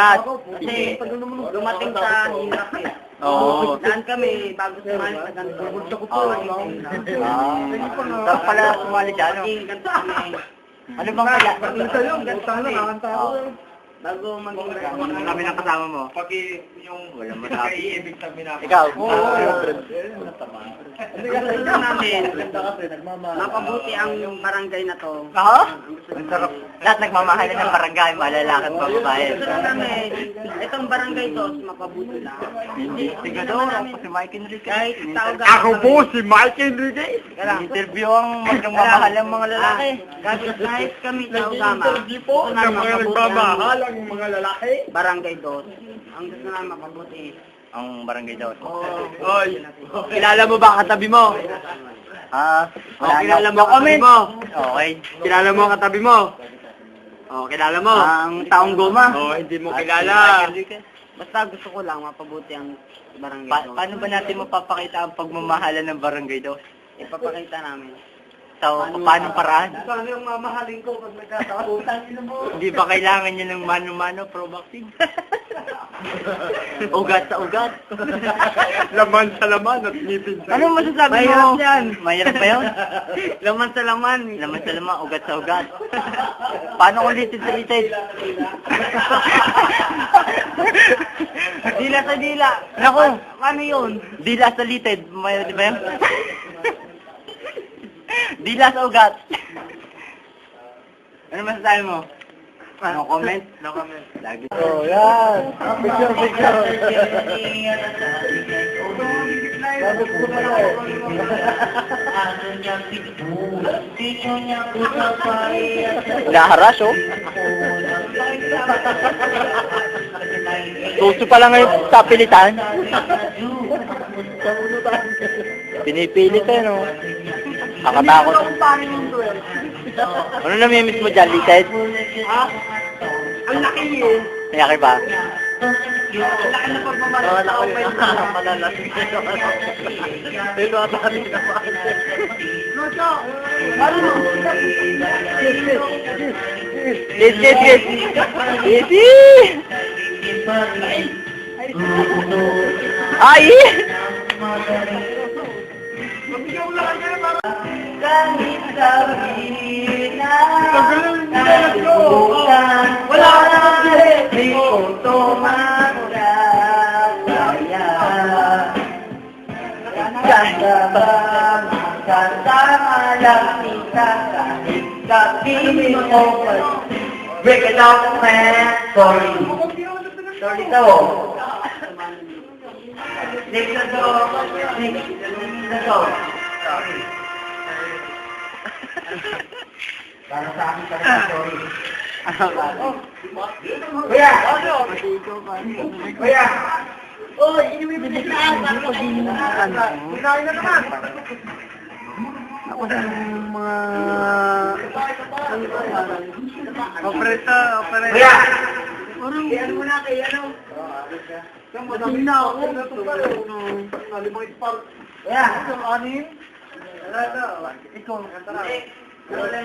Kasi dumating sa hirap eh. Oo. Daan kami bago sumali sa ganito. Gusto ko po. Tapos pala sumali dyan, no? Ganito kami. Ano bang kaya? Ganito yung ganito kami. Bago maging Kami ng kasama mo? Pag yung Wala masabi. ibig sabihin na Ikaw? gusto namin mapabuti ang barangay na to. Oo? Ang sarap. Lahat nagmamahalan ng barangay, malalaki at babae. Gusto namin itong barangay to mapabuti lang. Hindi. Siguro, ako si Mike Enriquez. Kahit tao si Mike Enriquez. Interview ang magmamahal ng mga lalaki. Kahit kami tao gama. po ng mga nagmamahal ang mga lalaki. Barangay dos. Ang gusto namin mapabuti. Ang barangay daw. Oy, kilala mo ba katabi mo? Kilala mo katabi mo? Okay. Kilala mo katabi mo? Oh, kilala mo? Ang taong goma. Oh, hindi mo kilala. Basta gusto ko lang mapabuti ang barangay dos. Paano ba natin mapapakita ang pagmamahalan ng barangay daw? Ipapakita namin. So, paano paraan? Saan yung mamahalin ko pag nagkataon? Hindi ba kailangan niya ng mano-mano pro vaccine? Ugat sa ugat. Laman sa laman at ngipin sa Ano masasabi mo? Mahirap yan. Mahirap ba yun? Laman sa laman. Laman sa laman, ugat sa ugat. Paano kung litid sa litid? Dila sa dila. Naku, Paano yun? dila sa litid. May, di ba yun? Dila sa ugat. Ano masasabi mo? No comment? No comment. Lagi. Oh, yan. Picture, picture. Naharas, oh. Tuso pa lang ngayon sa pilitan. Pinipilit eh, no? Nakatakot. Ano namimiss mo dyan, Lited? Ha? Ang laki eh. Nayaki ba? Ang laki na pagmamahal sa okay. Malalasing kayo. Pero atali naman. Yes, yes, yes. Yes, ay! Kahit sabihin na nagbukan, wala na di ko tumawala kaya. Kasabang kasama lang kita kahit sabihin mo break it up man, sorry. Sorry daw. Next na to. Next na to. Para sa akin ka rin, sorry. Kuya! Kuya! Oh, inuwi mo na saan? Kunain na naman! Ako sa mga... Operator, operator. Kuya! Kaya mo na kaya ano? Madaming na ako. Nalimang ispar. Kuya! Ito, anin? Ikaw, katara. Wala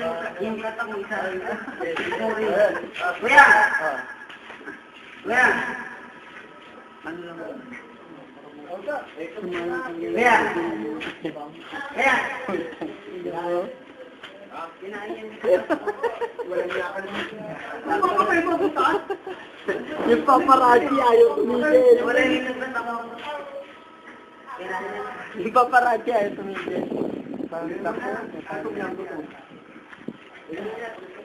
yung kata mo isa. Sorry. Kuya! Kuya! Ano lang? Kuya! Kuya! Kinain walang yakan. Ano ba kayo mabutaan? Yung paparazzi ayaw tumigil. Wala yung nagtataka ko. Yung paparazzi ayaw tumigil. Ano